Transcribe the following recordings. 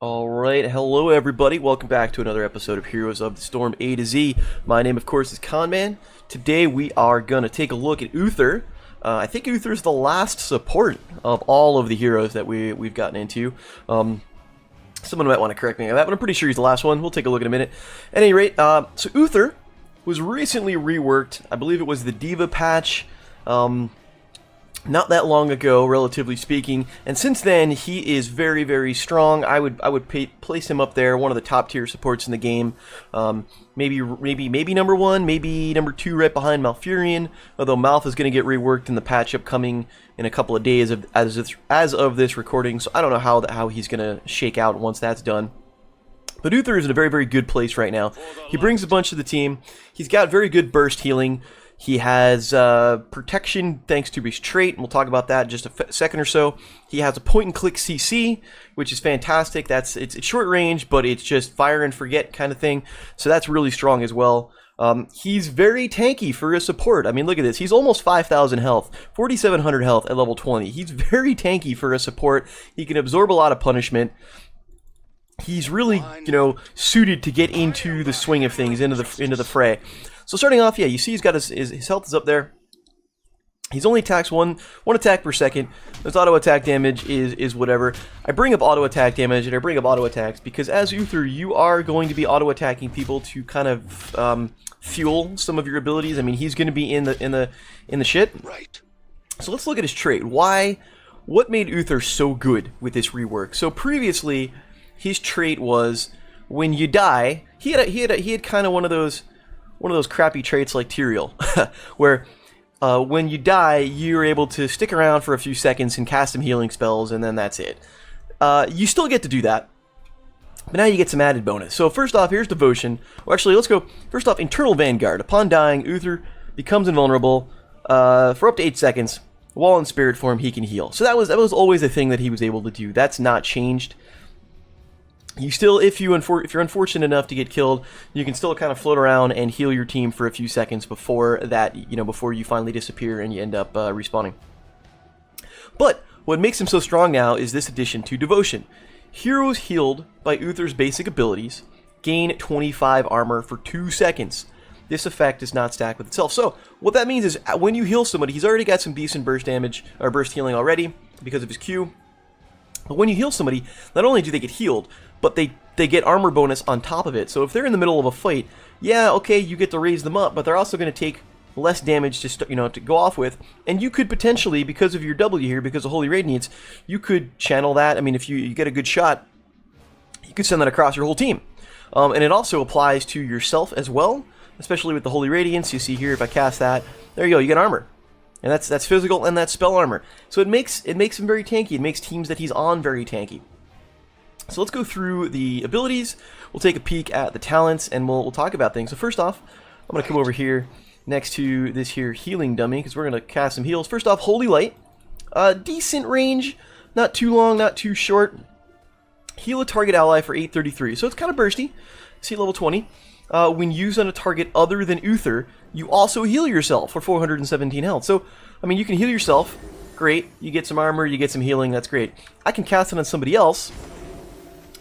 Alright, hello everybody, welcome back to another episode of Heroes of the Storm A to Z. My name of course is Conman. Today we are going to take a look at Uther. I think Uther's the last support of all of the heroes that we've gotten into. Someone might want to correct me on that, but I'm pretty sure he's the last one. We'll take a look in a minute. At any rate, so Uther was recently reworked. I believe it was the Diva patch. Not that long ago, relatively speaking, and since then he is very, very strong. I would place him up there, one of the top tier supports in the game. Maybe number one, maybe number two, right behind Malfurion. Although Malf is going to get reworked in the patch upcoming in a couple of days as of this recording, so I don't know how he's going to shake out once that's done. But Uther is in a very, very good place right now. He brings a bunch to the team. He's got very good burst healing. He has protection thanks to his trait, and we'll talk about that in just a second or so. He has a point-and-click CC, which is fantastic. It's short range, but it's just fire and forget kind of thing, so that's really strong as well. He's very tanky for a support. I mean, look at this. He's almost 5,000 health, 4,700 health at level 20. He's very tanky for a support. He can absorb a lot of punishment. He's really, suited to get into the swing of things, into the fray. So starting off, yeah, you see he's got his health is up there. He's only attacks one attack per second. His auto attack damage is whatever. I bring up auto attack damage and I bring up auto attacks because as Uther, you are going to be auto attacking people to kind of fuel some of your abilities. I mean, he's going to be in the shit. Right. So let's look at his trait. What made Uther so good with this rework? So previously, his trait was when you die. He had kind of one of those crappy traits like Tyrael, where when you die, you're able to stick around for a few seconds and cast some healing spells, and then that's it. You still get to do that, but now you get some added bonus. So first off, here's Devotion. Well, actually, let's go. First off, Internal Vanguard. Upon dying, Uther becomes invulnerable for up to 8 seconds. While in spirit form, he can heal. So that was always a thing that he was able to do. That's not changed. You still, if you're unfortunate enough to get killed, you can still kind of float around and heal your team for a few seconds before before you finally disappear and you end up respawning. But what makes him so strong now is this addition to Devotion. Heroes healed by Uther's basic abilities gain 25 armor for 2 seconds. This effect does not stack with itself. So what that means is when you heal somebody, he's already got some decent burst damage or burst healing already because of his Q. But when you heal somebody, not only do they get healed, but they get armor bonus on top of it. So if they're in the middle of a fight, yeah, okay, you get to raise them up, but they're also going to take less damage to go off with. And you could potentially, because of your W here, because of Holy Radiance, you could channel that. I mean, if you get a good shot, you could send that across your whole team. And it also applies to yourself as well, especially with the Holy Radiance. You see here, if I cast that, there you go, you get armor. And that's physical and that's spell armor. So it makes him very tanky. It makes teams that he's on very tanky. So let's go through the abilities. We'll take a peek at the talents and we'll talk about things. So first off, I'm going to come over here next to this here healing dummy because we're going to cast some heals. First off, Holy Light. Decent range. Not too long, not too short. Heal a target ally for 833. So it's kind of bursty. See level 20. When used on a target other than Uther, you also heal yourself for 417 health. So, I mean, you can heal yourself. Great. You get some armor, you get some healing. That's great. I can cast it on somebody else.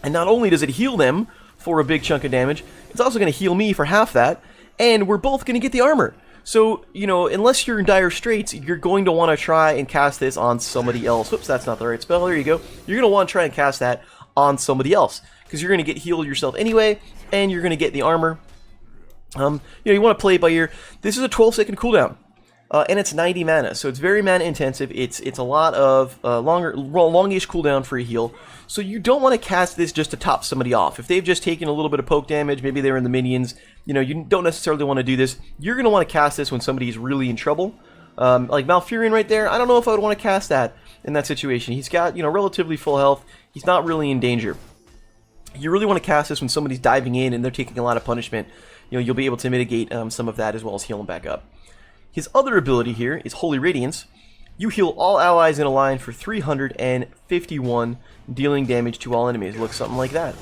And not only does it heal them for a big chunk of damage, it's also going to heal me for half that, and we're both going to get the armor. So, unless you're in dire straits, you're going to want to try and cast this on somebody else. Whoops, that's not the right spell. There you go. You're going to want to try and cast that on somebody else, because you're going to get healed yourself anyway, and you're going to get the armor. You want to play it by ear. This is a 12-second cooldown. And it's 90 mana, so it's very mana intensive. It's a lot of longish cooldown for a heal. So you don't want to cast this just to top somebody off. If they've just taken a little bit of poke damage, maybe they're in the minions, you don't necessarily want to do this. You're going to want to cast this when somebody's really in trouble. Like Malfurion right there, I don't know if I would want to cast that in that situation. He's got, relatively full health. He's not really in danger. You really want to cast this when somebody's diving in and they're taking a lot of punishment. You'll be able to mitigate some of that as well as heal them back up. His other ability here is Holy Radiance. You heal all allies in a line for 351, dealing damage to all enemies. It looks something like that.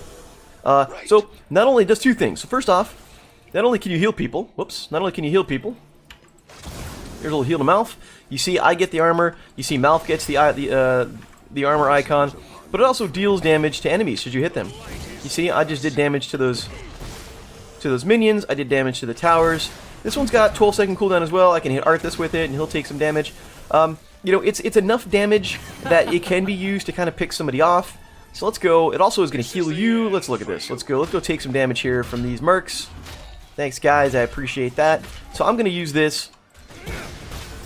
So, not only does two things. So first off, not only can you heal people, here's a little heal to Malf. You see I get the armor, you see Malf gets the armor icon. but it also deals damage to enemies should you hit them. You see, I just did damage to those minions. I did damage to the towers. This one's got 12-second cooldown as well. I can hit Arthas with it, and he'll take some damage. You know, it's enough damage that it can be used to kind of pick somebody off. So let's go. It also is going to heal you. Let's look at this. Let's go take some damage here from these mercs. Thanks, guys. I appreciate that. So I'm going to use this.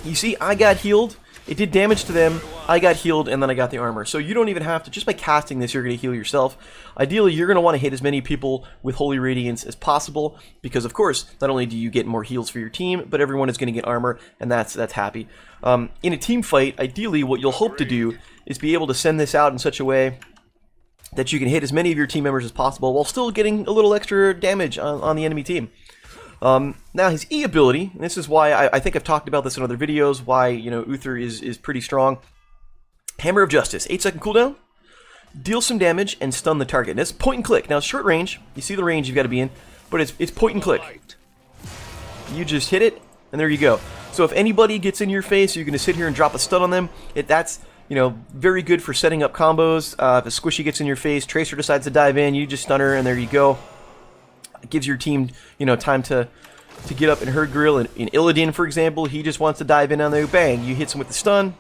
You see, I got healed. It did damage to them. I got healed, and then I got the armor. So you don't even have to, just by casting this, you're going to heal yourself. Ideally, you're going to want to hit as many people with Holy Radiance as possible, because, of course, not only do you get more heals for your team, but everyone is going to get armor, and that's happy. In a team fight, ideally, what you'll hope to do is be able to send this out in such a way that you can hit as many of your team members as possible while still getting a little extra damage on the enemy team. Now his E ability, and this is why I think I've talked about this in other videos, why, you know, Uther is pretty strong. Hammer of Justice, 8-second cooldown, deal some damage and stun the target. And it's point and click. Now it's short range, you see the range you've got to be in, but it's point and click. You just hit it, and there you go. So if anybody gets in your face, you're going to sit here and drop a stun on them. That's, you know, very good for setting up combos. If a squishy gets in your face, Tracer decides to dive in, you just stun her, and there you go. It gives your team, you know, time to get up in her grill. In Illidan, for example, he just wants to dive in on there, bang, you hit him with the stun.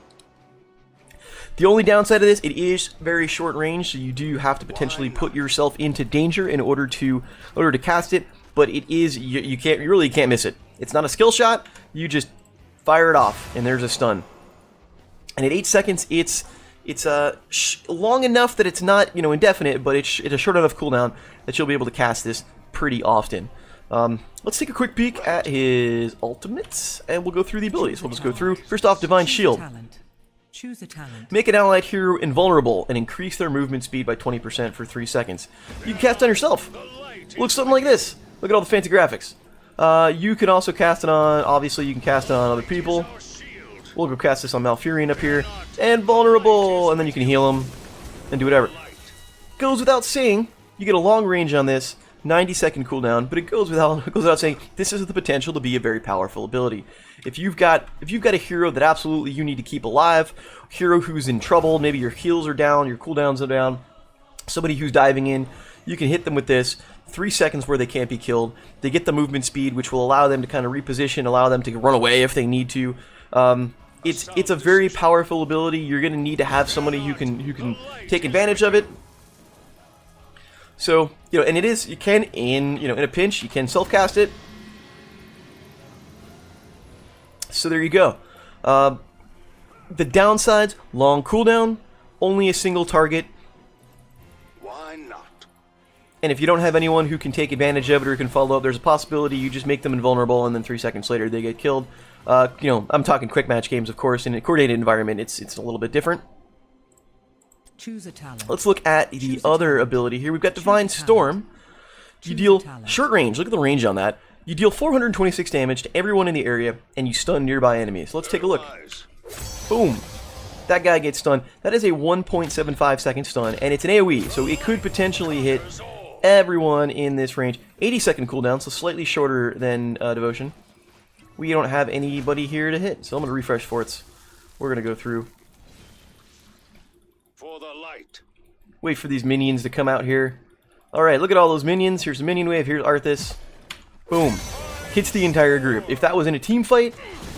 The only downside of this, it is very short range, so you do have to potentially put yourself into danger in order to cast it. But it is, you really can't miss it. It's not a skill shot. You just fire it off, and there's a stun. And at 8 seconds, it's long enough that it's not, you know, indefinite, but it's a short enough cooldown that you'll be able to cast this pretty often. Let's take a quick peek at his ultimates, and we'll go through the abilities. We'll just go through. First off, Divine Shield. Choose a talent. Make an allied hero invulnerable and increase their movement speed by 20% for 3 seconds. You can cast on yourself. Looks something like this. Look at all the fancy graphics. You can also cast it on, obviously you can cast it on other people. We'll go cast this on Malfurion up here. And vulnerable! And then you can heal him and do whatever. Goes without saying, you get a long range on this, 90-second cooldown, but it goes without saying, this has the potential to be a very powerful ability. If you've got a hero that absolutely you need to keep alive, hero who's in trouble, maybe your heals are down, your cooldowns are down, somebody who's diving in, you can hit them with this, 3 seconds where they can't be killed. They get the movement speed, which will allow them to kind of reposition, allow them to run away if they need to. It's a very powerful ability. You're going to need to have somebody who can take advantage of it. So, you know, and it is, you can, in a pinch, you can self-cast it. So there you go. The downsides, long cooldown, only a single target. Why not? And if you don't have anyone who can take advantage of it or can follow up, there's a possibility you just make them invulnerable and then 3 seconds later they get killed. You know, I'm talking quick match games, of course. In a coordinated environment, it's a little bit different. Choose a talent. Let's look at the other ability here. We've got Divine Storm. You deal short range. Look at the range on that. You deal 426 damage to everyone in the area, and you stun nearby enemies. Let's take a look. Boom. That guy gets stunned. That is a 1.75 second stun, and it's an AoE, so it could potentially hit everyone in this range. 80-second cooldown, so slightly shorter than Devotion. We don't have anybody here to hit, so I'm going to refresh forts. We're going to go through. For the light. Wait for these minions to come out here. Alright, look at all those minions. Here's a minion wave. Here's Arthas. Boom. Hits the entire group. If that was in a team fight,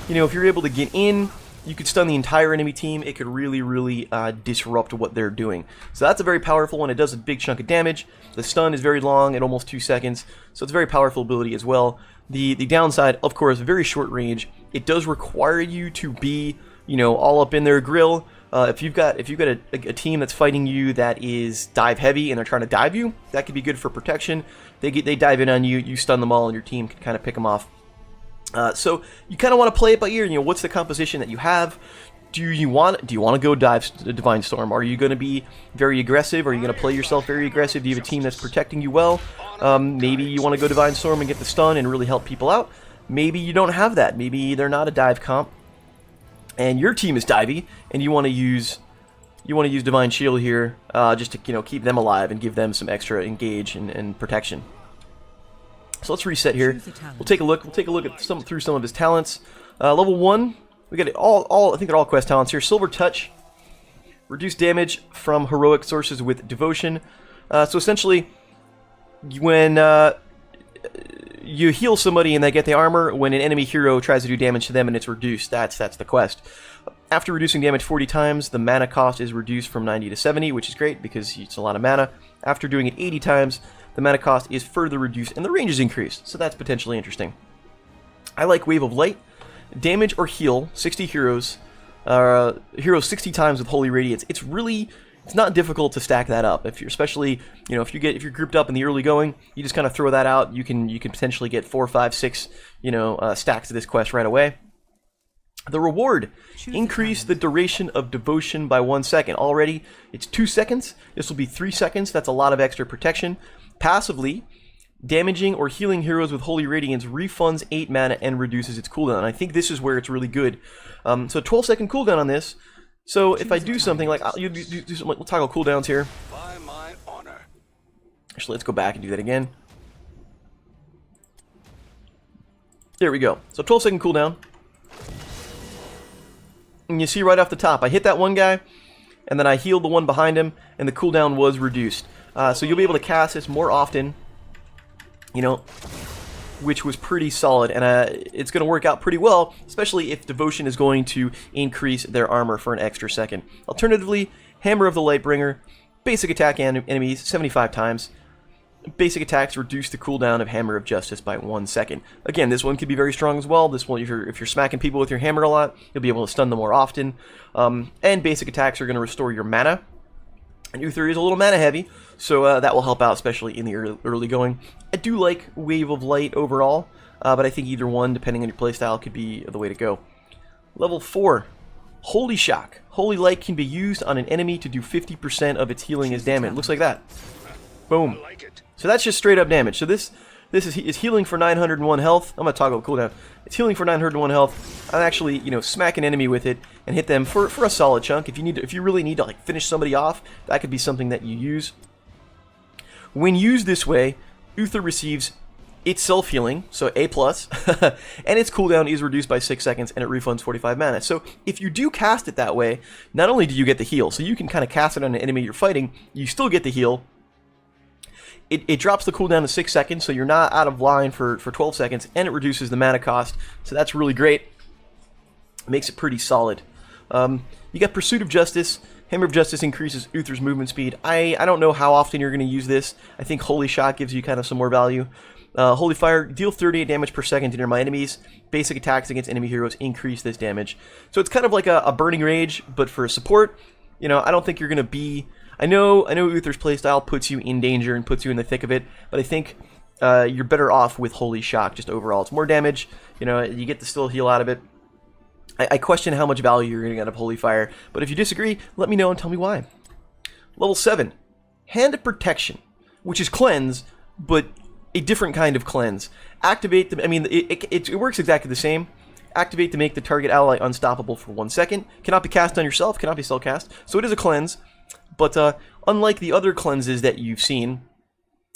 you know, if you're able to get in, you could stun the entire enemy team. It could really, really disrupt what they're doing. So that's a very powerful one. It does a big chunk of damage. The stun is very long at almost 2 seconds. So it's a very powerful ability as well. The downside, of course, very short range. It does require you to be, you know, all up in their grill. If you've got a team that's fighting you that is dive heavy and they're trying to dive you, that could be good for protection. They dive in on you, you stun them all, and your team can kind of pick them off. So you kind of want to play it by ear. You know, what's the composition that you have? Do you want to go Divine Storm? Are you going to be very aggressive? Are you going to play yourself very aggressive? Do you have a team that's protecting you well? Maybe you want to go Divine Storm and get the stun and really help people out. Maybe you don't have that. Maybe they're not a dive comp, and your team is divey, and you want to use Divine Shield here just to, you know, keep them alive and give them some extra engage and protection. So let's reset here. We'll take a look. We'll take a look at through some of his talents. Level 1, we got all. I think they're all quest talents here. Silver Touch Reduce damage from heroic sources with devotion. So essentially, when you heal somebody and they get the armor, when an enemy hero tries to do damage to them and it's reduced, that's the quest. After reducing damage 40 times, the mana cost is reduced from 90 to 70, which is great because it's a lot of mana. After doing it 80 times, the mana cost is further reduced and the range is increased, so that's potentially interesting. I like Wave of Light. Damage or heal 60 heroes, heroes 60 times with Holy Radiance. It's not difficult to stack that up. If you're especially, if you're grouped up in the early going, you just kind of throw that out. You can potentially get 4, 5, 6, stacks of this quest right away. The reward, increase the duration of devotion by 1 second. Already, it's 2 seconds. This will be 3 seconds. That's a lot of extra protection. Passively, damaging or healing heroes with Holy Radiance refunds 8 mana and reduces its cooldown. And I think this is where it's really good. So 12-second cooldown on this. So if I do something like, we'll toggle cooldowns here. By my honor. Actually, let's go back and do that again. There we go. So 12-second cooldown. And you see right off the top, I hit that one guy, and then I healed the one behind him, and the cooldown was reduced. So you'll be able to cast this more often, which was pretty solid, and it's going to work out pretty well, especially if Devotion is going to increase their armor for an extra second. Alternatively, Hammer of the Lightbringer, basic attack enemies 75 times. Basic attacks reduce the cooldown of Hammer of Justice by 1 second. Again, this one could be very strong as well. This one, if you're smacking people with your hammer a lot, you'll be able to stun them more often. And basic attacks are going to restore your mana. And Uther is a little mana heavy, so that will help out, especially in the early going. I do like Wave of Light overall, but I think either one, depending on your playstyle, could be the way to go. Level 4, Holy Shock. Holy Light can be used on an enemy to do 50% of its healing as damage. It looks like that. Boom. I like it. So that's just straight up damage. So this is healing for 901 health. I'm going to toggle cooldown. It's healing for 901 health. I'll actually, smack an enemy with it and hit them for a solid chunk. If you really need to finish somebody off, that could be something that you use. When used this way, Uther receives its self-healing, so A+, and its cooldown is reduced by 6 seconds, and it refunds 45 mana. So if you do cast it that way, not only do you get the heal, so you can kind of cast it on an enemy you're fighting, you still get the heal. It drops the cooldown to 6 seconds, so you're not out of line for 12 seconds, and it reduces the mana cost, so that's really great. It makes it pretty solid. You got Pursuit of Justice. Hammer of Justice increases Uther's movement speed. I don't know how often you're going to use this. I think Holy Shot gives you kind of some more value. Holy Fire, deal 38 damage per second to nearby enemies. Basic attacks against enemy heroes increase this damage. So it's kind of like a Burning Rage, but for support. I don't think you're going to be... I know Uther's playstyle puts you in danger and puts you in the thick of it, but I think you're better off with Holy Shock just overall. It's more damage, you get the still heal out of it. I question how much value you're going to get out of Holy Fire, but if you disagree, let me know and tell me why. Level 7, Hand of Protection, which is Cleanse, but a different kind of cleanse. Activate the... it works exactly the same. Activate to make the target ally unstoppable for 1 second. Cannot be cast on yourself, cannot be spell cast, so it is a cleanse. But unlike the other cleanses that you've seen,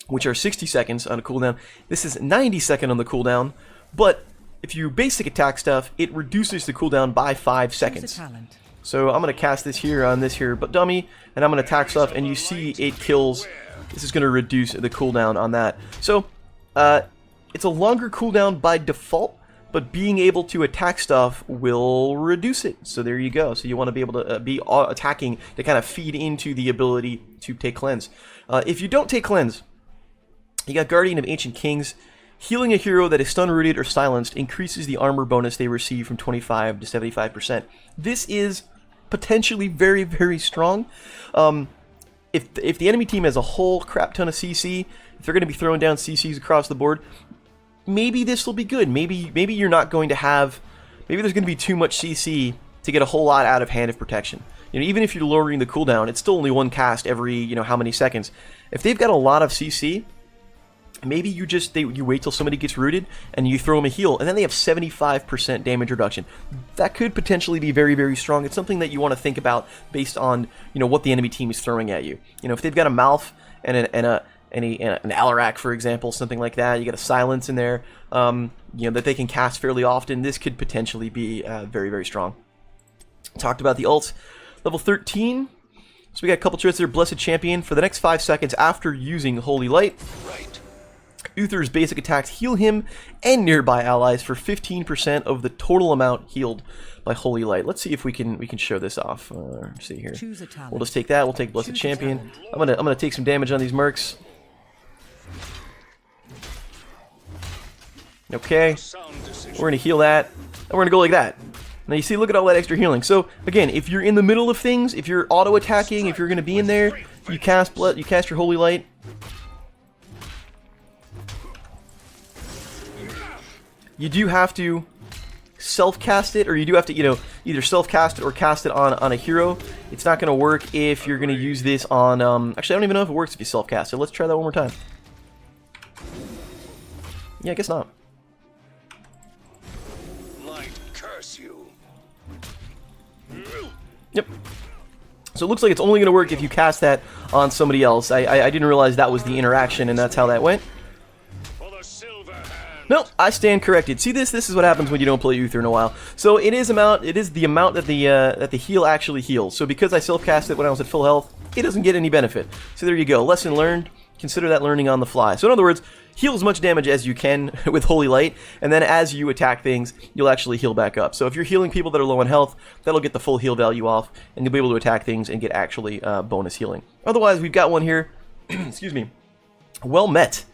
which are 60 seconds on a cooldown, this is 90 seconds on the cooldown, but if you basic attack stuff, it reduces the cooldown by 5 seconds. So I'm going to cast this here on this here but dummy, and I'm going to attack stuff, and you see it kills. This is going to reduce the cooldown on that. So it's a longer cooldown by default, but being able to attack stuff will reduce it. So there you go. So you want to be able to be attacking to kind of feed into the ability to take Cleanse. If you don't take Cleanse, you got Guardian of Ancient Kings. Healing a hero that is stun rooted or silenced increases the armor bonus they receive from 25 to 75%. This is potentially very, very strong. If the enemy team has a whole crap ton of CC, if they're going to be throwing down CCs across the board, maybe this will be good. Maybe you're not going to have... Maybe there's going to be too much CC to get a whole lot out of Hand of Protection. Even if you're lowering the cooldown, it's still only one cast every, how many seconds. If they've got a lot of CC, maybe you wait till somebody gets rooted and you throw them a heal, and then they have 75% damage reduction. That could potentially be very, very strong. It's something that you want to think about based on, what the enemy team is throwing at you. If they've got a Malf and an Alarak, for example, something like that. You got a Silence in there, that they can cast fairly often. This could potentially be very, very strong. Talked about the ult. Level 13, So we got a couple choices there. Blessed Champion. For the next 5 seconds after using Holy Light, Right. Uther's basic attacks heal him and nearby allies for 15% of the total amount healed by Holy Light. Let's see if we can show this off. Let's see here. Choose a talent. We'll just take that. We'll take Blessed Choose a Champion. talent. I'm gonna take some damage on these mercs. Okay. Sound decision. We're gonna heal that, and we're gonna go like that. Now you see, look at all that extra healing. So again, if you're in the middle of things, if you're auto attacking, if you're gonna be in there, you cast your Holy Light. You do have to self-cast it, or you do have to, either self-cast it or cast it on a hero. It's not going to work if you're going to use this on, actually, I don't even know if it works if you self-cast it. Let's try that one more time. Yeah, I guess not. Light curse you. Yep. So it looks like it's only going to work if you cast that on somebody else. I didn't realize that was the interaction, and that's how that went. For the silver hand. Nope, I stand corrected. See this? This is what happens when you don't play Uther in a while. So it is the amount that the heal actually heals. So because I self-cast it when I was at full health, it doesn't get any benefit. So there you go. Lesson learned. Consider that learning on the fly. So in other words, heal as much damage as you can with Holy Light, and then as you attack things, you'll actually heal back up. So if you're healing people that are low on health, that'll get the full heal value off, and you'll be able to attack things and get actually bonus healing. Otherwise, we've got one here. Excuse me. Well Met.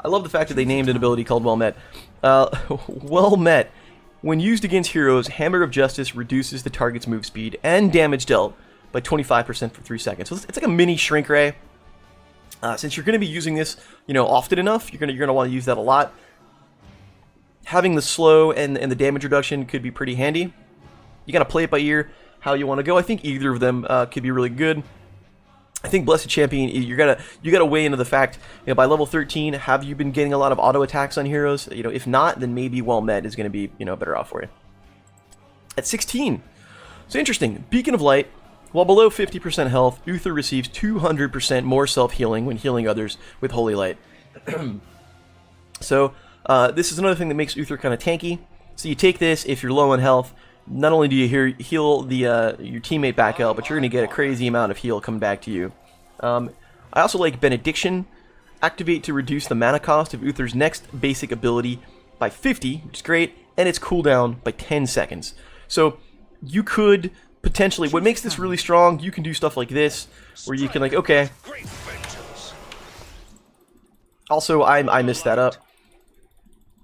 I love the fact that they named an ability called Well Met. Well Met. When used against heroes, Hammer of Justice reduces the target's move speed and damage dealt by 25% for 3 seconds. So it's like a mini shrink ray. Since you're going to be using this, often enough, you're going to want to use that a lot. Having the slow and the damage reduction could be pretty handy. You got to play it by ear, how you want to go. I think either of them could be really good. I think Blessed Champion, you gotta weigh into the fact, by level 13, have you been getting a lot of auto attacks on heroes? If not, then maybe Well Met is going to be, better off for you. At 16, so interesting. Beacon of Light, while below 50% health, Uther receives 200% more self-healing when healing others with Holy Light. So this is another thing that makes Uther kind of tanky. So you take this if you're low on health. Not only do you heal your teammate back out, but you're going to get a crazy amount of heal coming back to you. I also like Benediction. Activate to reduce the mana cost of Uther's next basic ability by 50, which is great, and its cooldown by 10 seconds. So you could potentially, what makes this really strong, you can do stuff like this, where you can okay. Great vengeance. Also, I messed that up.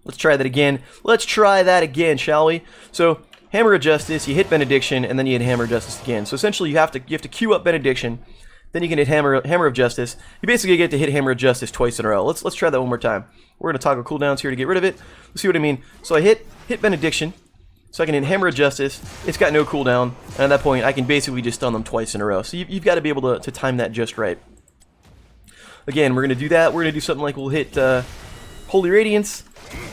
Let's try that again. Let's try that again, shall we? So, Hammer of Justice, you hit Benediction, and then you hit Hammer of Justice again. So essentially, you have to queue up Benediction, then you can hit Hammer of Justice. You basically get to hit Hammer of Justice twice in a row. Let's try that one more time. We're gonna toggle cooldowns here to get rid of it. Let's see what I mean. So I hit Benediction, so I can hit Hammer of Justice. It's got no cooldown, and at that point, I can basically just stun them twice in a row. So you've got to be able to time that just right. Again, we're gonna do that. We're gonna do something like we'll hit Holy Radiance.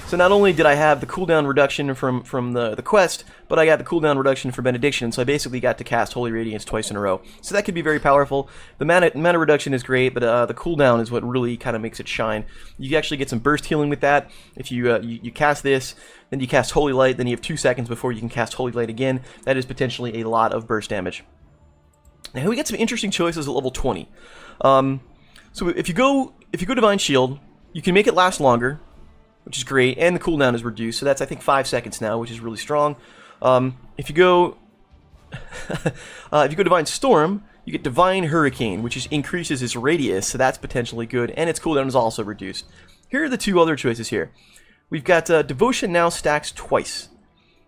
So not only did I have the cooldown reduction from the quest, but I got the cooldown reduction for Benediction, so I basically got to cast Holy Radiance twice in a row. So that could be very powerful. The mana reduction is great, but the cooldown is what really kind of makes it shine. You actually get some burst healing with that. If you cast this, then you cast Holy Light, then you have 2 seconds before you can cast Holy Light again. That is potentially a lot of burst damage. Now we get some interesting choices at level 20. So if you go Divine Shield, you can make it last longer, which is great, and the cooldown is reduced, so that's, I think, 5 seconds now, which is really strong. If you go Divine Storm, you get Divine Hurricane, which increases its radius, so that's potentially good, and its cooldown is also reduced. Here are the 2 other choices here. We've got Devotion now stacks twice,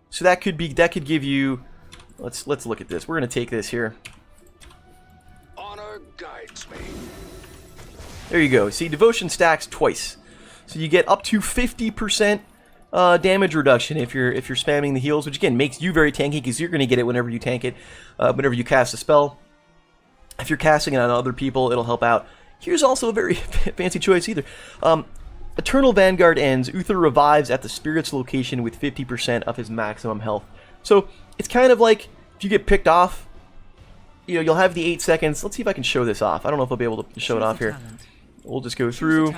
so that could give you. Let's look at this. We're gonna take this here. Honor guides me. There you go. See, Devotion stacks twice. So you get up to 50% damage reduction if you're spamming the heals, which again makes you very tanky because you're going to get it whenever you tank it, whenever you cast a spell. If you're casting it on other people, it'll help out. Here's also a very fancy choice either. Eternal Vanguard ends. Uther revives at the spirit's location with 50% of his maximum health. So it's kind of like if you get picked off, you'll have the 8 seconds. Let's see if I can show this off. I don't know if I'll be able to show it off here. We'll just go through.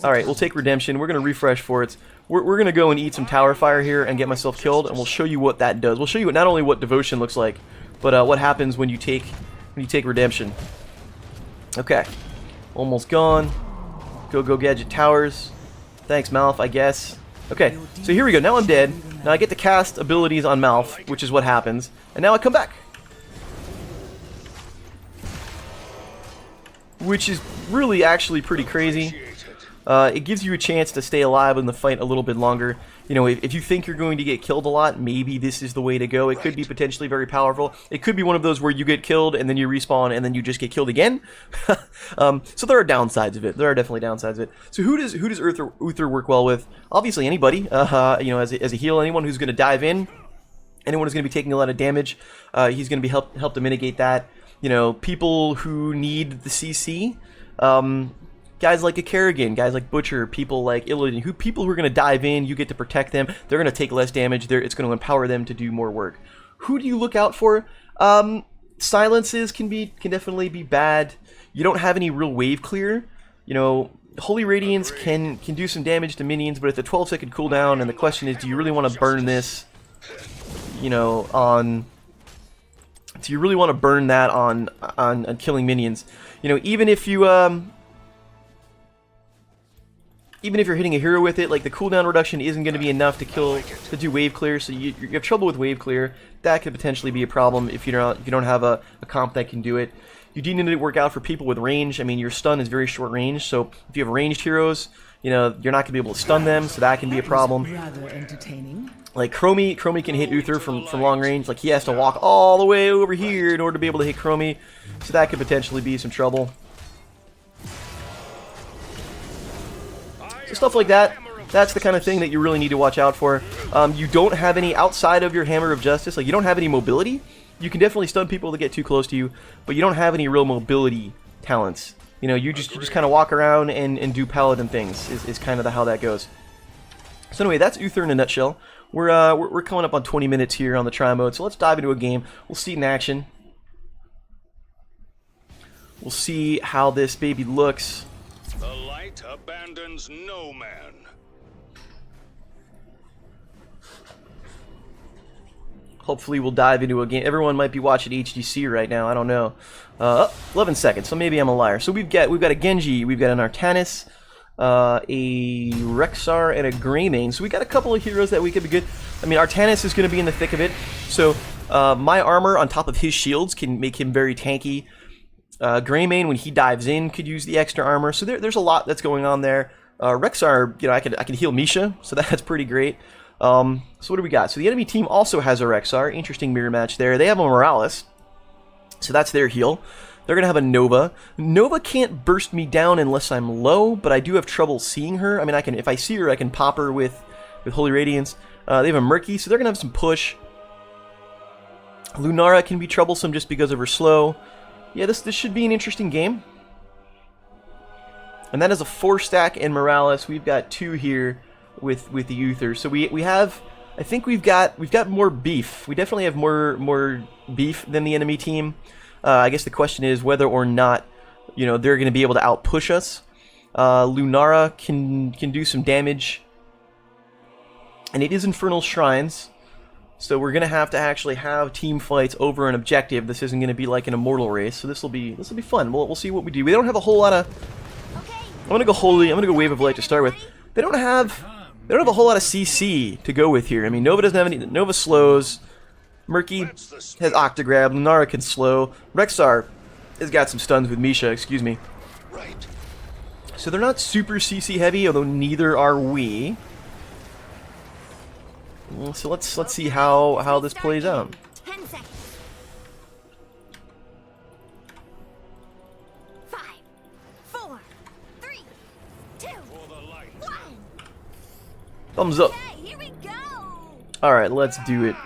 Alright, we'll take Redemption. We're going to refresh for it. We're going to go and eat some Tower Fire here and get myself killed, and we'll show you what that does. We'll show you not only what Devotion looks like, but what happens when you take when you take redemption. Okay. Almost gone. Go Gadget Towers. Thanks, Malf, I guess. Okay, so here we go. Now I'm dead. Now I get to cast abilities on Malf, which is what happens. And now I come back. Which is really actually pretty crazy. It gives you a chance to stay alive in the fight a little bit longer. You know, if you think you're going to get killed a lot, maybe this is the way to go. It could be potentially very powerful. It could be one of those where you get killed and then you respawn and then you just get killed again. So there are downsides of it. There are definitely downsides of it. So who does Uther work well with? Obviously anybody. You know, as a heal, anyone who's going to dive in, anyone who's going to be taking a lot of damage, he's going to be help to mitigate that. You know, people who need the CC. Guys like a Kerrigan, guys like Butcher, people like Illidan, people who are going to dive in, you get to protect them. They're going to take less damage. It's going to empower them to do more work. Who do you look out for? Silences can definitely be bad. You don't have any real wave clear. You know, Holy Radiance can do some damage to minions, but it's a 12-second cooldown, and the question is, do you really want to burn this? You know, do you really want to burn that on killing minions? You know, even if you're hitting a hero with it, like the cooldown reduction isn't going to be enough to do wave clear, so you have trouble with wave clear. That could potentially be a problem if you don't have a comp that can do it. You do need to work out for people with range. I mean, your stun is very short range, so if you have ranged heroes, you know, you're not going to be able to stun them, so that can be a problem. Rather entertaining. Like Chromie can hit Uther from long range. Like he has to walk all the way over here in order to be able to hit Chromie, so that could potentially be some trouble. So stuff like that, that's the kind of thing that you really need to watch out for. You don't have any, outside of your Hammer of Justice, like you don't have any mobility. You can definitely stun people that get too close to you, but you don't have any real mobility talents. You know, you just kind of walk around and do paladin things, is kind of how that goes. So anyway, that's Uther in a nutshell. We're coming up on 20 minutes here on the try mode, so let's dive into a game. We'll see it in action. We'll see how this baby looks. The light abandons no man. Hopefully we'll dive into a game. Everyone might be watching HDC right now, I don't know. 11 seconds, so maybe I'm a liar. So we've got a Genji, we've got an Artanis, a Rexxar, and a Greymane. So we got a couple of heroes that we could be good. I mean, Artanis is going to be in the thick of it. So my armor on top of his shields can make him very tanky. Greymane, when he dives in, could use the extra armor. So there's a lot that's going on there. Rexxar, you know, I can heal Misha, so that's pretty great. So what do we got? So the enemy team also has a Rexxar. Interesting mirror match there. They have a Morales, so that's their heal. They're gonna have a Nova. Nova can't burst me down unless I'm low, but I do have trouble seeing her. I mean, if I see her, I can pop her with Holy Radiance. They have a Murky, so they're gonna have some push. Lunara can be troublesome just because of her slow. Yeah, this should be an interesting game. And that is a 4-stack in Morales. We've got 2 here with the Uther. So we have, I think we've got more beef. We definitely have more beef than the enemy team. I guess the question is whether or not, you know, they're going to be able to outpush us. Lunara can do some damage, and it is Infernal Shrines. So we're gonna have to actually have team fights over an objective. This isn't gonna be like an immortal race. So this will be fun. We'll see what we do. We don't have a whole lot of. I'm gonna go Holy. I'm gonna go Wave of Light to start with. They don't have a whole lot of CC to go with here. I mean, Nova doesn't have any. Nova slows. Murky has Octograb. Lunara can slow. Rexxar has got some stuns with Misha. Excuse me. Right. So they're not super CC heavy, although neither are we. So let's see how this plays out. 10 seconds. 5, 4, 3, 2, 1. Thumbs up. Okay, here we go. All right, let's do it.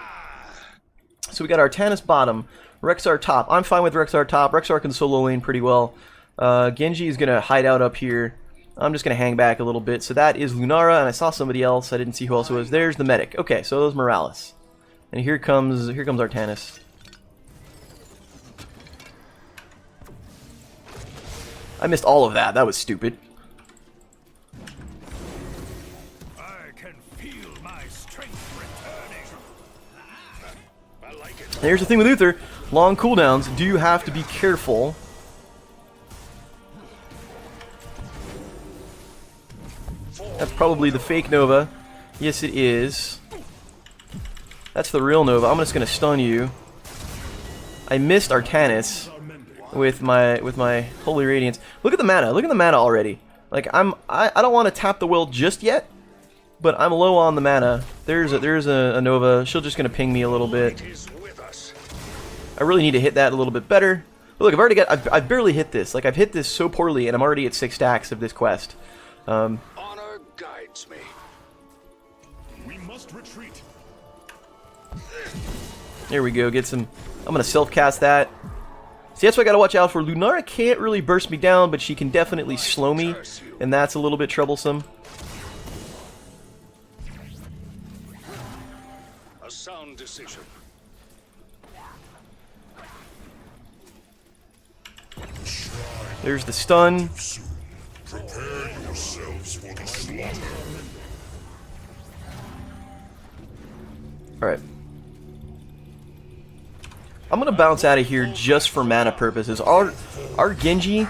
So we got Artanis bottom, Rexxar top. I'm fine with Rexxar top. Rexxar can solo lane pretty well. Genji is gonna hide out up here. I'm just going to hang back a little bit. So that is Lunara, and I saw somebody else. I didn't see who else it was. There's the medic. Okay, so there's Morales. And here comes Artanis. I missed all of that. That was stupid. I can feel my strength returning. I like it. And here's the thing with Uther. long cooldowns do have to be careful. That's probably the fake Nova. Yes, it is. That's the real Nova. I'm just gonna stun you. I missed Artanis with my Holy Radiance. Look at the mana. Look at the mana already. Like I don't want to tap the well just yet, but I'm low on the mana. There's a Nova. She'll just gonna ping me a little bit. I really need to hit that a little bit better. But look, I've barely hit this. Like I've hit this so poorly, and I'm already at 6 stacks of this quest. Honor guides me. We must retreat. There we go. Get some. I'm gonna self-cast that. See, that's what I gotta watch out for. Lunara can't really burst me down, but she can definitely slow me, and that's a little bit troublesome. A sound decision. There's the stun. Prepare yourselves for the slaughter. Alright. I'm gonna bounce out of here just for mana purposes. Our Genji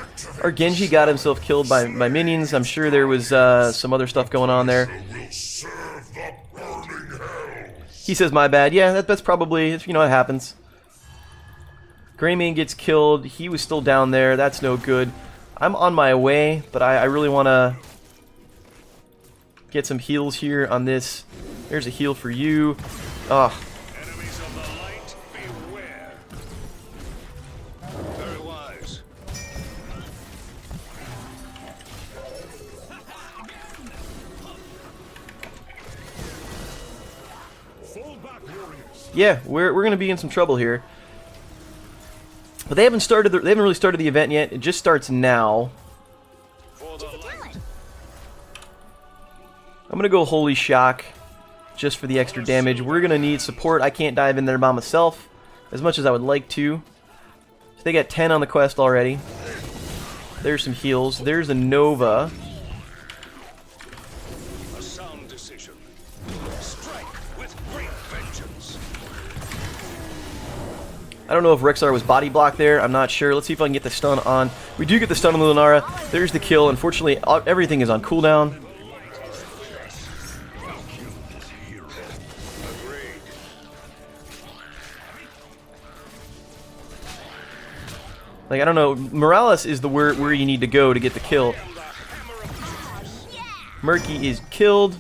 got himself killed by minions. I'm sure there was some other stuff going on there. Will serve the burning hell. He says my bad. Yeah, that's probably, you know, it happens. Greymane gets killed. He was still down there. That's no good. I'm on my way, but I really want to get some heals here on this. There's a heal for you. Oh. Enemies of the light, beware. Very wise. Fall back, warriors. Yeah, we're gonna be in some trouble here. But they haven't really started the event yet. It just starts now. For the light. I'm gonna go Holy Shock just for the extra damage. We're gonna need support. I can't dive in there by myself as much as I would like to. So they got 10 on the quest already. There's some heals. There's a Nova. A sound decision. Strike with great vengeance. I don't know if Rexar was body blocked there. I'm not sure. Let's see if I can get the stun on. We do get the stun on Lunara. There's the kill. Unfortunately, everything is on cooldown. Agreed. Like, I don't know. Morales is the where you need to go to get the kill. Murky is killed.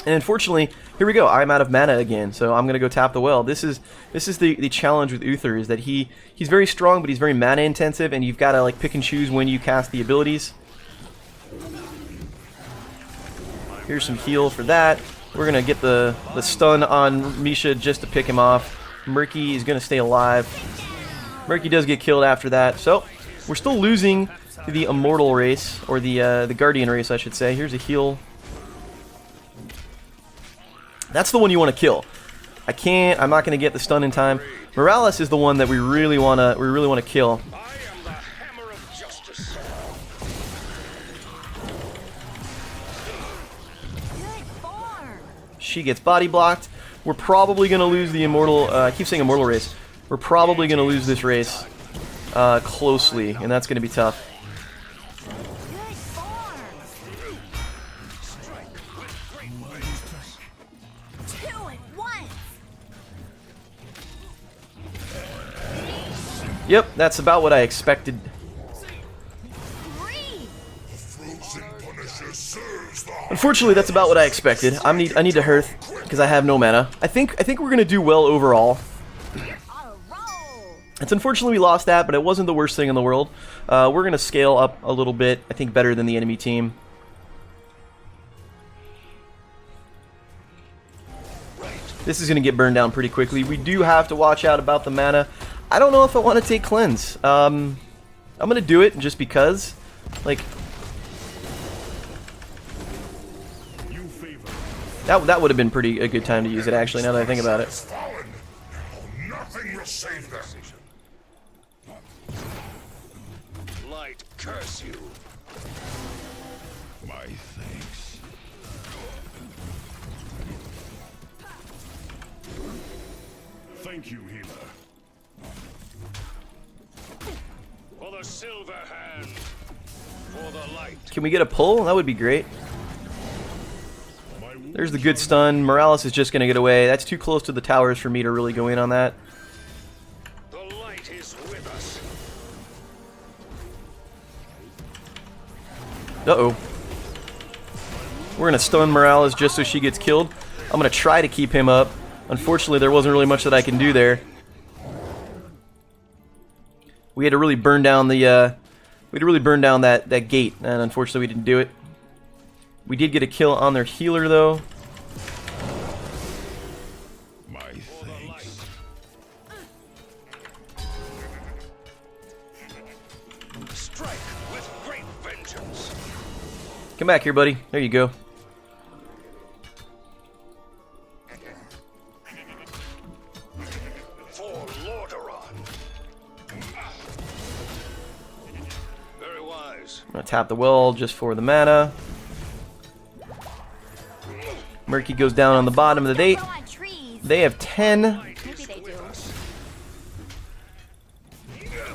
And unfortunately, here we go. I'm out of mana again, so I'm gonna go tap the well. This is the challenge with Uther, is that he's very strong, but he's very mana intensive, and you've got to like pick and choose when you cast the abilities. Here's some heal for that. We're gonna get the stun on Misha just to pick him off. Murky is gonna stay alive. Murky does get killed after that, so we're still losing to the Immortal race, or the Guardian race, I should say. Here's a heal. That's the one you want to kill. I'm not going to get the stun in time. Morales is the one that we really want to kill. I am the hammer of justice. Good form. She gets body blocked. We're probably going to lose the Immortal. I keep saying Immortal race. We're probably going to lose this race closely, and that's going to be tough. Good form. Strike with great vengeance. 2 at once. Yep, that's about what I expected. 3. The frozen punisher serves the Unfortunately, that's about what I expected. I need to hearth because I have no mana. I think we're going to do well overall. On a roll. It's unfortunately we lost that, but it wasn't the worst thing in the world. We're going to scale up a little bit. I think better than the enemy team. This is going to get burned down pretty quickly. We do have to watch out about the mana. I don't know if I want to take cleanse. I'm going to do it just because. Like, you favor. that would have been a good time to use it, actually, now that I think about it. Has fallen. Now nothing will save them. Light curse you. My thanks. Thank you, healer. For the silver hand. For the light. Can we get a pull? That would be great. There's the good stun. Morales is just going to get away. That's too close to the towers for me to really go in on that. The light is with us. Uh-oh. We're going to stun Morales just so she gets killed. I'm going to try to keep him up. Unfortunately, there wasn't really much that I can do there. We had to really burn down the that gate, and unfortunately we didn't do it. We did get a kill on their healer though. My thanks. Strike with great vengeance. Come back here, buddy. There you go. For Lordaeron. Very wise. I'm gonna tap the well just for the mana. Murky goes down on the bottom of the date. Grow on trees. They have 10. Maybe they do.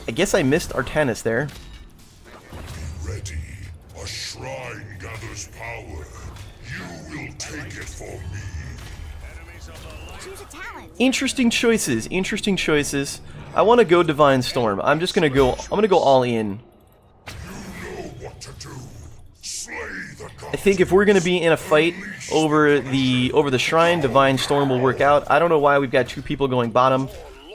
I guess I missed Artanis there. Ready. A shrine gathers power. You will take it for me. Choose a talent. Interesting choices. Interesting choices. I want to go Divine Storm. I'm just gonna go. I'm gonna go all in. You know what to do. Slay the god. I think if we're gonna be in a fight over the shrine, Divine Storm will work out. I don't know why we've got two people going bottom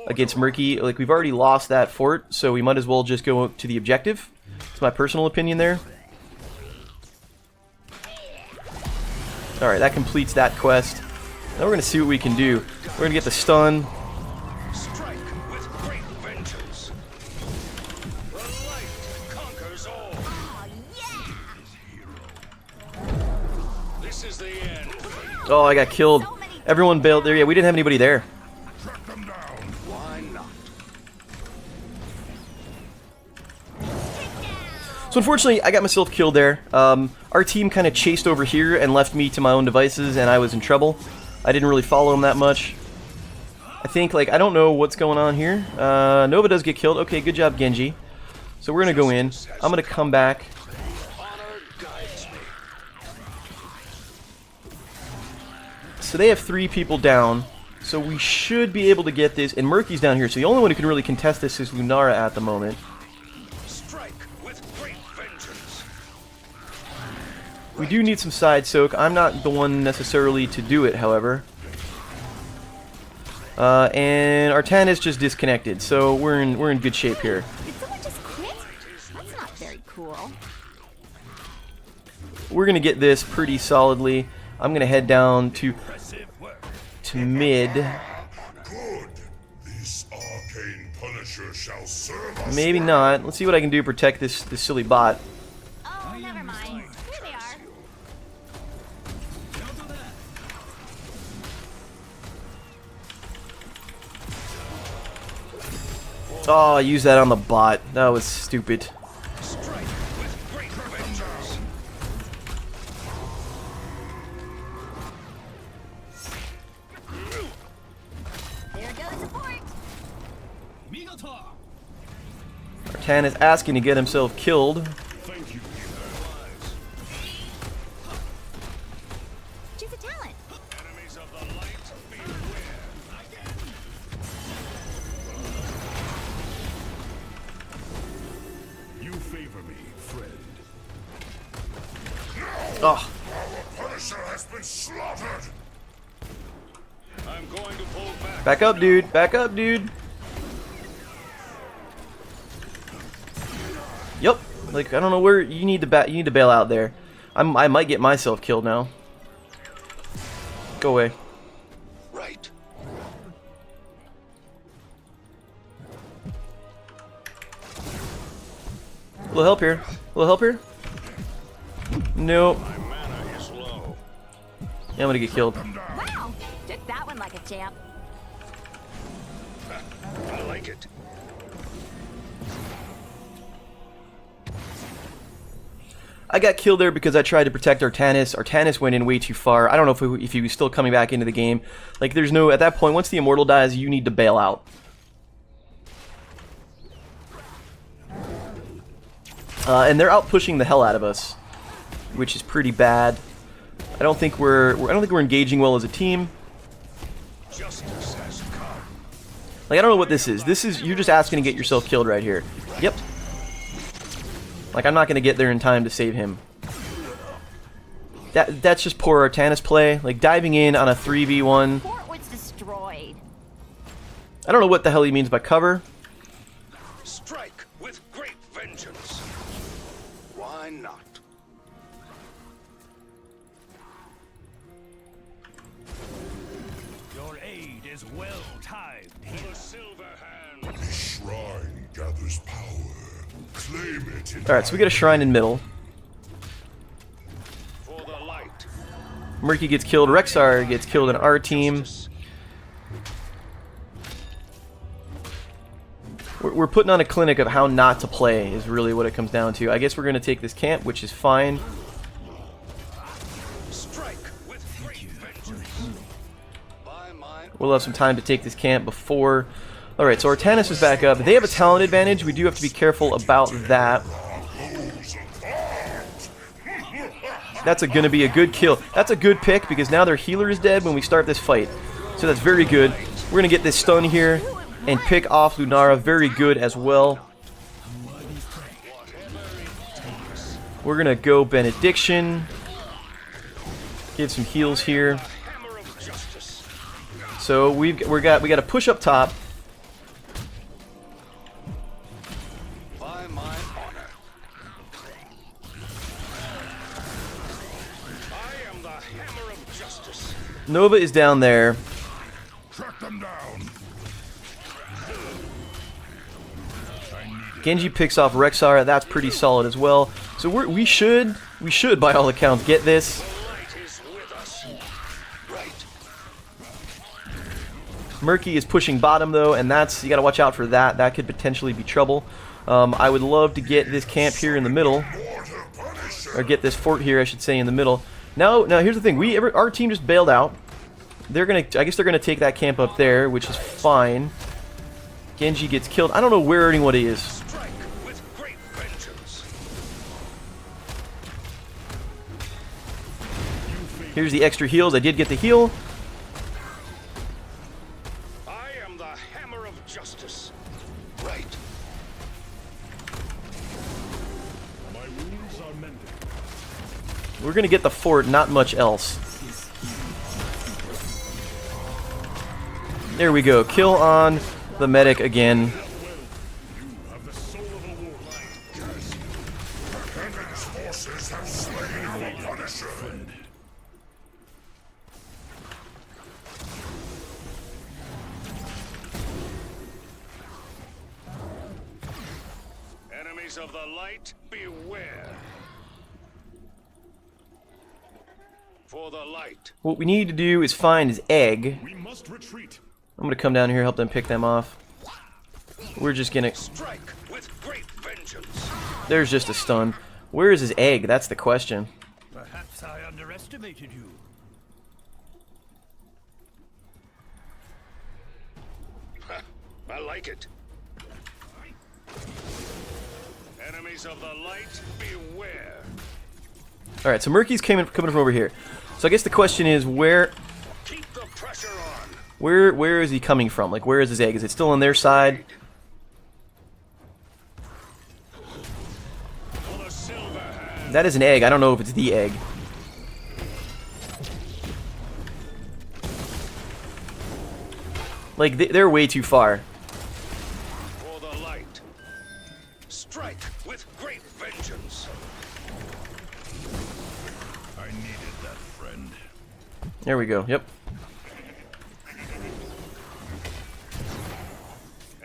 against Murky. Like, we've already lost that fort, so we might as well just go to the objective. It's my personal opinion there. Alright, that completes that quest. Now we're gonna see what we can do. We're gonna get the stun. Strike with great vengeance. The light conquers all. Oh, yeah. This is the end. Oh, I got killed. Everyone bailed there. Yeah, we didn't have anybody there. Track them down. Why not? So unfortunately, I got myself killed there. Our team kind of chased over here and left me to my own devices, and I was in trouble. I didn't really follow them that much. I think, like, I don't know what's going on here. Nova does get killed. Okay, good job, Genji. So we're going to go in. I'm going to come back. Honor guides me. So they have 3 people down. So we should be able to get this. And Murky's down here. So the only one who can really contest this is Lunara at the moment. Strike with great vengeance. We do need some side soak. I'm not the one necessarily to do it, however. And Artanis just disconnected, so we're in good shape here. Did someone just quit? That's not very cool. We're gonna get this pretty solidly. I'm gonna head down to mid. Good. This arcane punisher shall serve us. Maybe not. Let's see what I can do to protect this silly bot. Oh, never mind. Here they are. Oh, I used that on the bot. That was stupid. Strike with great vengeance. There goes support. Artanis asking to get himself killed. Thank you, Choose a talent. Enemies of the light, beware. You favor me, friend. Oh, Our punisher has been slaughtered. I'm going to pull back. back up, dude. Back up, dude. Yep. Like, I don't know where you need to you need to bail out there. I might get myself killed now. Go away. Right. A little help here. A little help here. Nope. My mana is low. Yeah, I'm gonna get killed. Wow. Took that one like a champ. I like it. I got killed there because I tried to protect Artanis. Artanis went in way too far. I don't know if he was still coming back into the game. Like, there's no... At that point, once the Immortal dies, you need to bail out. And they're out pushing the hell out of us, which is pretty bad. I don't think we're engaging well as a team. Justice has come. Like, I don't know what this is. This is... You're just asking to get yourself killed right here. Yep. Like, I'm not going to get there in time to save him. That's just poor Artanis play. Like, diving in on a 3v1. Fort was destroyed. I don't know what the hell he means by cover. Strike with great vengeance. Why not? Your aid is well timed. For the silver hand. The shrine gathers power. Claim it in Alright, so we get a shrine in middle. For the light. Murky gets killed. Rexar gets killed in our team. We're putting on a clinic of how not to play is really what it comes down to. I guess we're going to take this camp, which is fine. Strike with great vengeance. By my We'll have some time to take this camp before... Alright, so Artanis is back up. They have a talent advantage. We do have to be careful about that. That's going to be a good kill. That's a good pick because now their healer is dead when we start this fight. So that's very good. We're going to get this stun here and pick off Lunara. Very good as well. We're going to go Benediction. Give some heals here. hammer of justice. So we got to push up top. By my honor. I am the hammer of justice. Nova is down there. Track them down. Genji picks off Rexar. That's pretty solid as well. So we should by all accounts get this. Light is with us. Right. Murky is pushing bottom though, and that's, you got to watch out for that. That could potentially be trouble. I would love to get this camp here in the middle, or get this fort here, I should say, in the middle. Now here's the thing. Our team just bailed out. I guess they're gonna take that camp up there, which is fine. Genji gets killed. I don't know where anyone is. Strike with great vengeance. Here's the extra heals. I did get the heal. I am the hammer of justice. Right. My wounds are mended. We're gonna get the fort, not much else. There we go. Kill on the medic again. You have the soul of a warlord. Yes. Heaven's forces have slain the Punisher. Enemies of the light, beware. For the light. What we need to do is find his egg. We must retreat. I'm gonna come down here, help them pick them off. We're just gonna... Strike with great vengeance. There's just a stun. Where is his egg? That's the question. Perhaps I underestimated you. I like it. Enemies of the light, beware. Alright, so Murky's coming from over here. So I guess the question is, where Keep the pressure on. is he coming from? Like, where is his egg? Is it still on their side? For the silver hand. That is an egg. I don't know if it's the egg. Like, they're way too far. For the light. Strike with great vengeance. I needed that friend. There we go. Yep.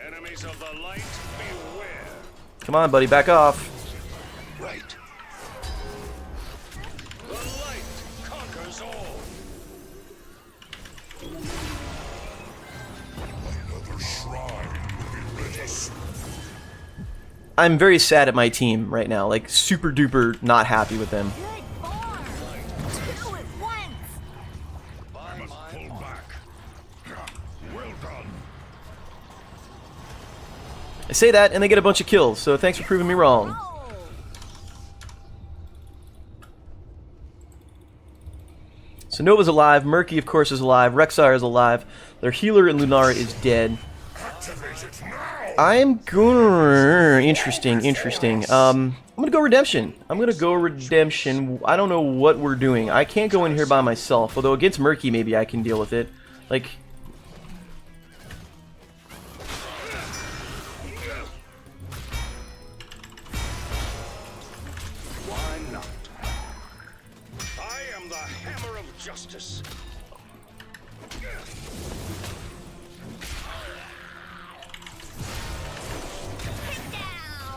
Enemies of the light, beware. Come on, buddy. Back off. Right. The light conquers all. Another shrine will be ready soon. I'm very sad at my team right now. Like, super duper not happy with them. Good form. Two at once. I must pull back. Well done. I say that, and they get a bunch of kills, so thanks for proving me wrong. Oh. So Nova's alive, Murky, of course, is alive, Rexar is alive, their healer in Lunara is dead. Activate it now. I'm gonna... Interesting. I'm gonna go Redemption. I don't know what we're doing. I can't go in here by myself, although against Murky maybe I can deal with it. Like... Why not? I am the hammer of justice.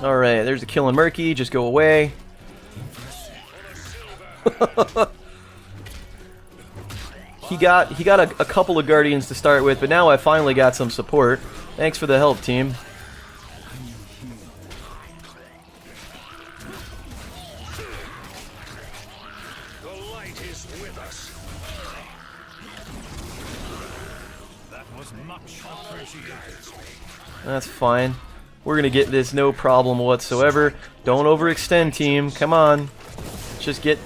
Alright, there's a kill in Murky, just go away. He got a couple of Guardians to start with, but now I finally got some support. Thanks for the help, team. The light is with us. That was much appreciated. That's fine. We're gonna get this no problem whatsoever. Don't overextend, team. Come on. Just get...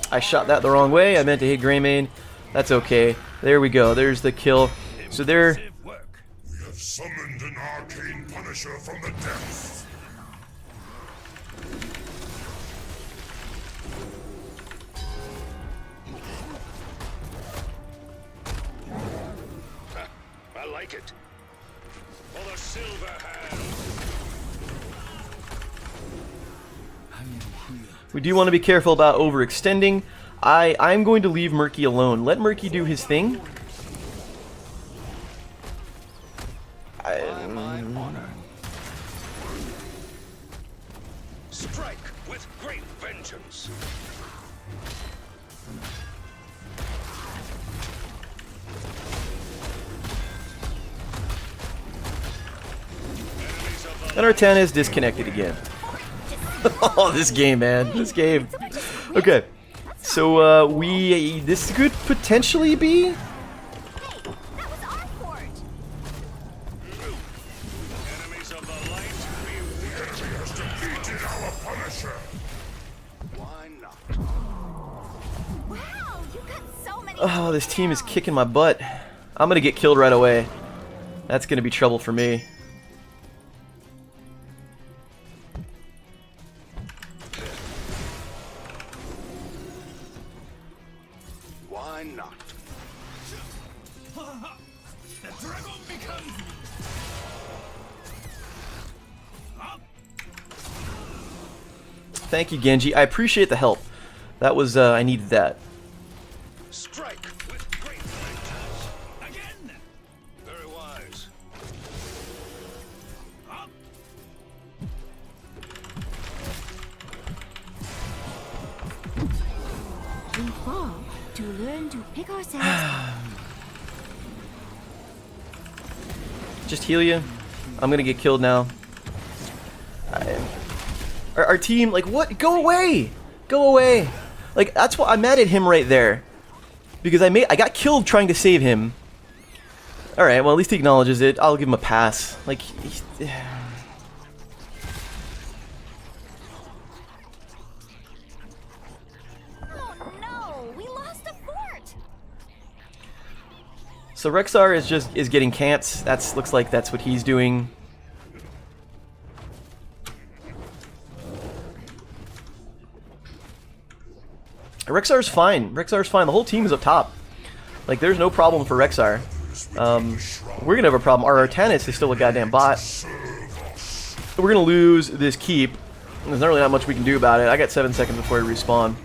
I shot that the wrong way. I meant to hit Greymane. That's okay. There we go. There's the kill. So there... Impressive work. We have summoned an arcane punisher from the depths. I like it. For the silver hand. We do want to be careful about overextending. I'm going to leave Murky alone. Let Murky do his thing. Strike with great vengeance. Enemies of the And our 10 is disconnected again. Oh, this game, man. This game. Okay. So, this could potentially be... Hey, that was our fort. enemies of the light beware. Enemy has defeated our punisher. Why not? Wow, you got so many. Oh, this team is kicking my butt. I'm gonna get killed right away. That's gonna be trouble for me. Why not? The dragon becomes Thank you, Genji. I appreciate the help. That was, I needed that. Strike with great vengeance. again. Very wise. We fall to learn to pick ourselves up. Just heal you. I'm gonna get killed now. Our team, like, what? Go away! Go away! Like, that's what I'm mad at him right there. Because I got killed trying to save him. Alright, well, at least he acknowledges it. I'll give him a pass. Like, Oh no, we lost a fort. so Rexar is getting cants. Looks like that's what he's doing. Rexar's fine. Rexar's fine. The whole team is up top. Like, there's no problem for Rexar. We're gonna have a problem. Our Artanis is still a goddamn bot. We're gonna lose this keep. There's not really not much we can do about it. I got 7 seconds before I respawn.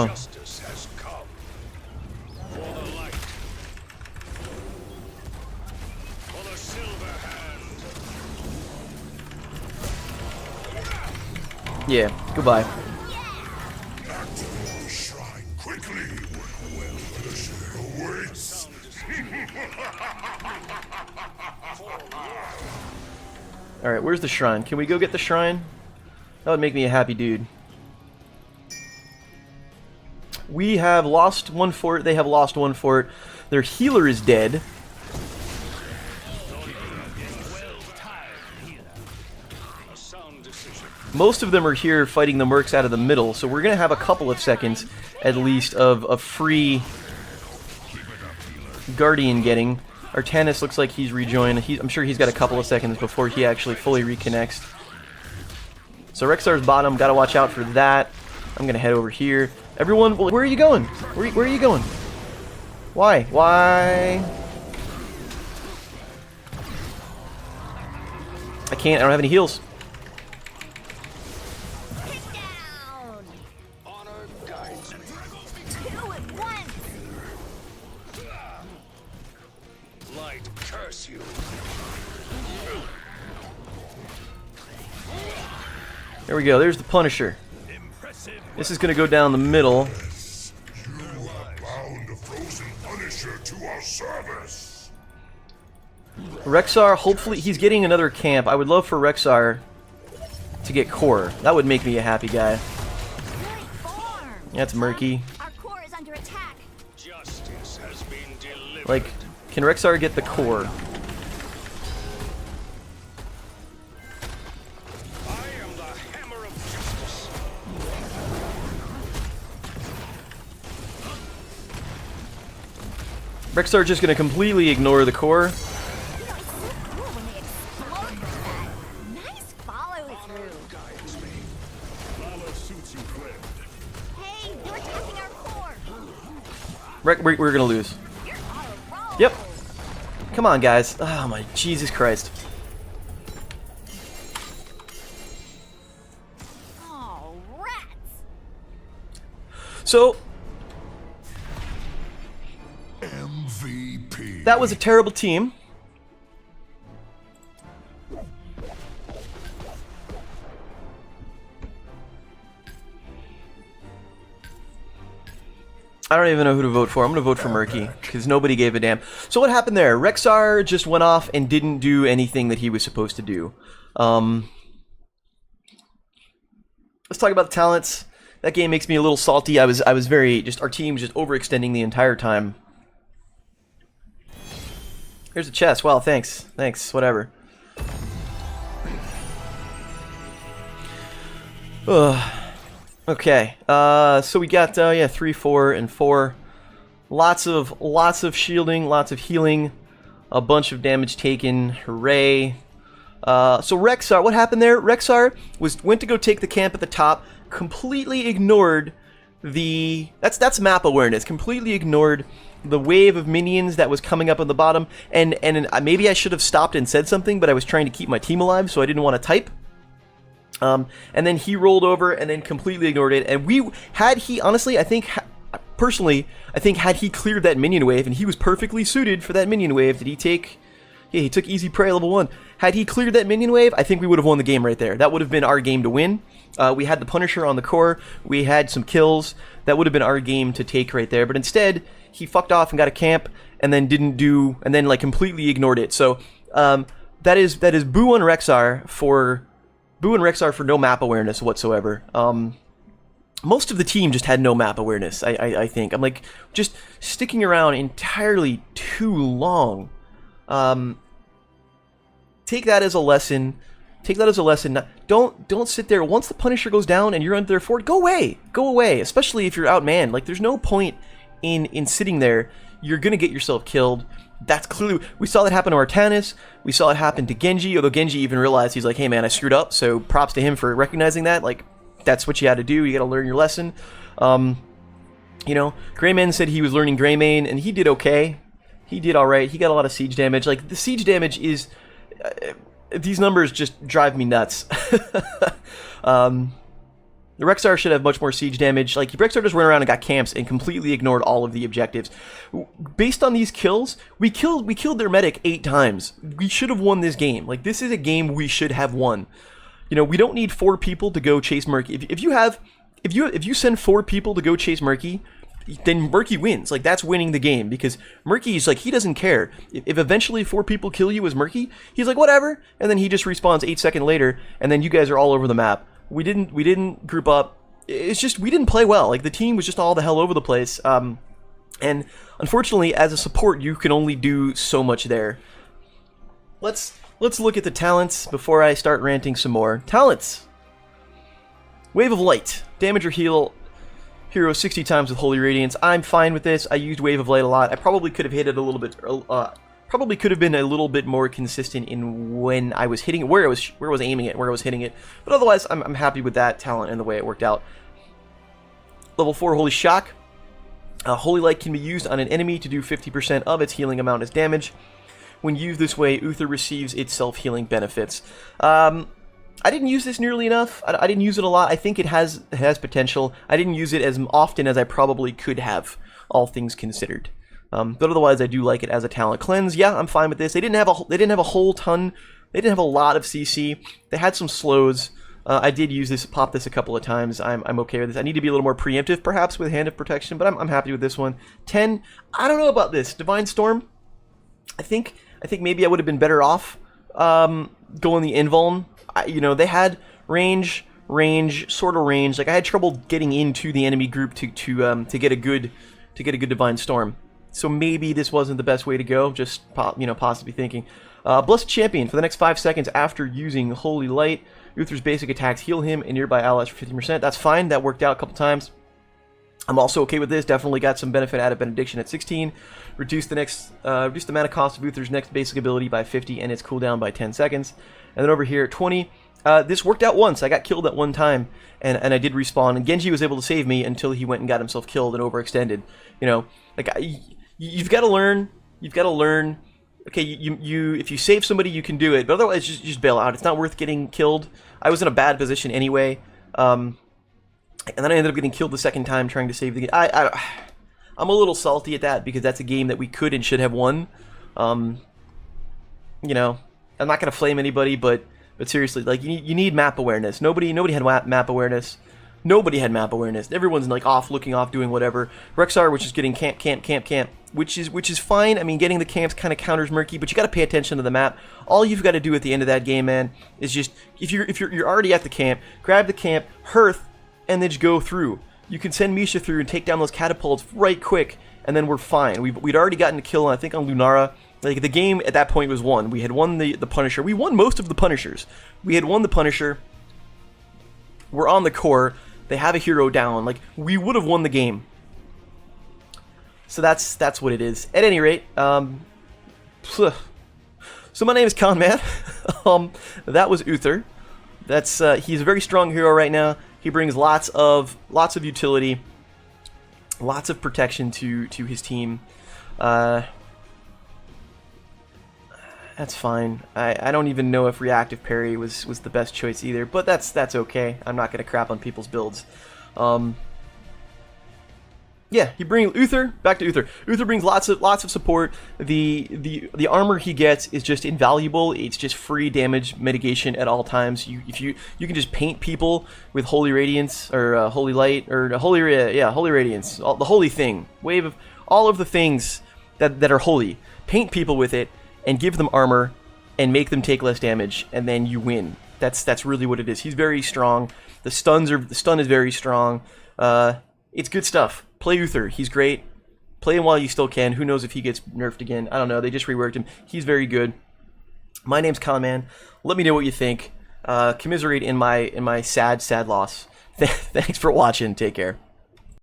Justice has come. For the light. For the silver hand. Yeah, goodbye. Activate the shrine quickly. Pleasure awaits. Alright, where's the shrine? Can we go get the shrine? That would make me a happy dude. We have lost one fort. They have lost one fort. Their healer is dead. Most of them are here fighting the mercs out of the middle, so we're going to have a couple of seconds, at least, of a free Guardian getting. Artanis looks like he's rejoined. I'm sure he's got a couple of seconds before he actually fully reconnects. So Rexar's bottom, gotta watch out for that. I'm gonna head over here. Everyone, well, where are you going? Where are you going? Why? Why? I can't, I don't have any heals. Down. Honor guides me. Two at once. Light curse you. There we go, there's the Punisher. This is gonna go down the middle. You have bound a frozen Punisher to our service. Rexar, hopefully, he's getting another camp. I would love for Rexar to get core. That would make me a happy guy. Good form. That's murky. Our core is under attack. Justice has been delivered. Like, can Rexar get the core? I am the hammer of justice. Rexar just gonna completely ignore the core. You know, it's so cool when they explode like that. Nice follow through. Guides me. Valor suits you, friend. Hey, they're attacking our core. We're gonna lose. You're on a roll. Yep. Come on, guys. Oh my Jesus Christ. Oh, rats. So, MVP. that was a terrible team. I don't even know who to vote for. I'm going to vote for Murky, because nobody gave a damn. So what happened there? Rexar just went off and didn't do anything that he was supposed to do. Let's talk about the talents. That game makes me a little salty. I was very, just, our team was just overextending the entire time. Here's a chest. Wow, thanks. Thanks, whatever. Ugh. Okay, so we got, yeah, 3, 4, and 4. Lots of shielding, lots of healing, a bunch of damage taken, hooray. So Rexar, what happened there? Rexar went to go take the camp at the top, completely ignored the, that's map awareness, completely ignored the wave of minions that was coming up on the bottom, and maybe I should have stopped and said something, but I was trying to keep my team alive, so I didn't want to type. And then he rolled over and then completely ignored it. And honestly, I think, personally, had he cleared that minion wave, and he was perfectly suited for that minion wave, did he take, yeah, he took easy prey level 1. Had he cleared that minion wave, I think we would have won the game right there. That would have been our game to win. We had the Punisher on the core, we had some kills, that would have been our game to take right there. But instead, he fucked off and got a camp, and then like completely ignored it. So, that is boo on Rexar for no map awareness whatsoever. Most of the team just had no map awareness, I think. I'm like, just sticking around entirely too long. Take that as a lesson. Take that as a lesson. Don't sit there. Once the Punisher goes down and you're under their fort, go away. Go away, especially if you're outmanned. Like, there's no point in sitting there. You're going to get yourself killed. That's clearly, we saw that happen to Artanis, we saw it happen to Genji, although Genji even realized, he's like, hey man, I screwed up, so props to him for recognizing that. Like, that's what you had to do, you gotta learn your lesson. You know, Greymane said he was learning Greymane, and he did okay. He did alright, he got a lot of siege damage. Like, the siege damage is, these numbers just drive me nuts. The Rexar should have much more siege damage. Like, Rexar just ran around and got camps and completely ignored all of the objectives. Based on these kills, we killed their medic 8 times. We should have won this game. Like, this is a game we should have won. You know, we don't need 4 people to go chase Murky. If you send 4 people to go chase Murky, then Murky wins. Like, that's winning the game, because Murky's like, he doesn't care. If eventually 4 people kill you as Murky, he's like, whatever, and then he just respawns 8 seconds later, and then you guys are all over the map. We didn't group up. It's just, we didn't play well. Like, the team was just all the hell over the place. And unfortunately, as a support, you can only do so much there. Let's look at the talents before I start ranting some more. Talents. Wave of Light. Damage or heal hero 60 times with Holy Radiance. I'm fine with this. I used Wave of Light a lot. I probably could have hit it a little bit. Probably could have been a little bit more consistent in when I was hitting it, where I was aiming it, where I was hitting it. But otherwise, I'm happy with that talent and the way it worked out. Level 4 Holy Shock. Holy Light can be used on an enemy to do 50% of its healing amount as damage. When used this way, Uther receives its self-healing benefits. I didn't use this nearly enough. I didn't use it a lot. I think it has potential. I didn't use it as often as I probably could have, all things considered. But otherwise, I do like it as a talent. Cleanse, yeah, I'm fine with this. They didn't have a whole ton. They didn't have a lot of CC. They had some slows. I did use this, pop this a couple of times. I'm okay with this. I need to be a little more preemptive, perhaps, with Hand of Protection, but I'm happy with this one. 10. I don't know about this. Divine Storm. I think maybe I would have been better off going the invuln. You know, they had range, sort of range. Like, I had trouble getting into the enemy group to get a good Divine Storm. So maybe this wasn't the best way to go. Just possibly thinking. Blessed Champion. For the next 5 seconds after using Holy Light, Uther's basic attacks heal him and nearby allies for 50%. That's fine. That worked out a couple times. I'm also okay with this. Definitely got some benefit out of Benediction at 16. Reduce the mana cost of Uther's next basic ability by 50 and its cooldown by 10 seconds. And then over here at 20, this worked out once. I got killed at one time, and I did respawn. And Genji was able to save me until he went and got himself killed and overextended. You know, like you've got to learn. You've got to learn. Okay, if you save somebody, you can do it, but otherwise, just bail out. It's not worth getting killed. I was in a bad position anyway. And then I ended up getting killed the second time trying to save the game. I'm a little salty at that because that's a game that we could and should have won. You know, I'm not gonna flame anybody, but seriously, like you need map awareness. Nobody had map awareness. Nobody had map awareness. Everyone's like looking off, doing whatever. Rexar, which is getting camp, which is fine. I mean, getting the camps kind of counters Murky, but you got to pay attention to the map. All you've got to do at the end of that game, man, is just if you're already at the camp, grab the camp, hearth, and then just go through. You can send Misha through and take down those catapults right quick, and then we're fine. We'd already gotten a kill, I think, on Lunara. Like, the game at that point was won. We had won the Punisher. We won most of the Punishers. We had won the Punisher. We're on the core. They have a hero down. Like, we would have won the game. So that's what it is. At any rate, so my name is Conman. That was Uther. He's a very strong hero right now. He brings lots of utility, lots of protection to his team. That's fine. I don't even know if reactive parry was the best choice either, but that's okay. I'm not gonna crap on people's builds. Yeah, he brings Uther back to Uther. Uther brings lots of support. The armor he gets is just invaluable. It's just free damage mitigation at all times. You can just paint people with Holy Radiance or Holy Light or Holy Radiance, the holy thing, wave of all of the things that are holy. Paint people with it and give them armor and make them take less damage, and then you win. That's really what it is. He's very strong. The stun is very strong. It's good stuff. Play Uther. He's great. Play him while you still can. Who knows if he gets nerfed again? I don't know. They just reworked him. He's very good. My name's Conman. Let me know what you think. Commiserate in my sad loss. Thanks for watching. Take care.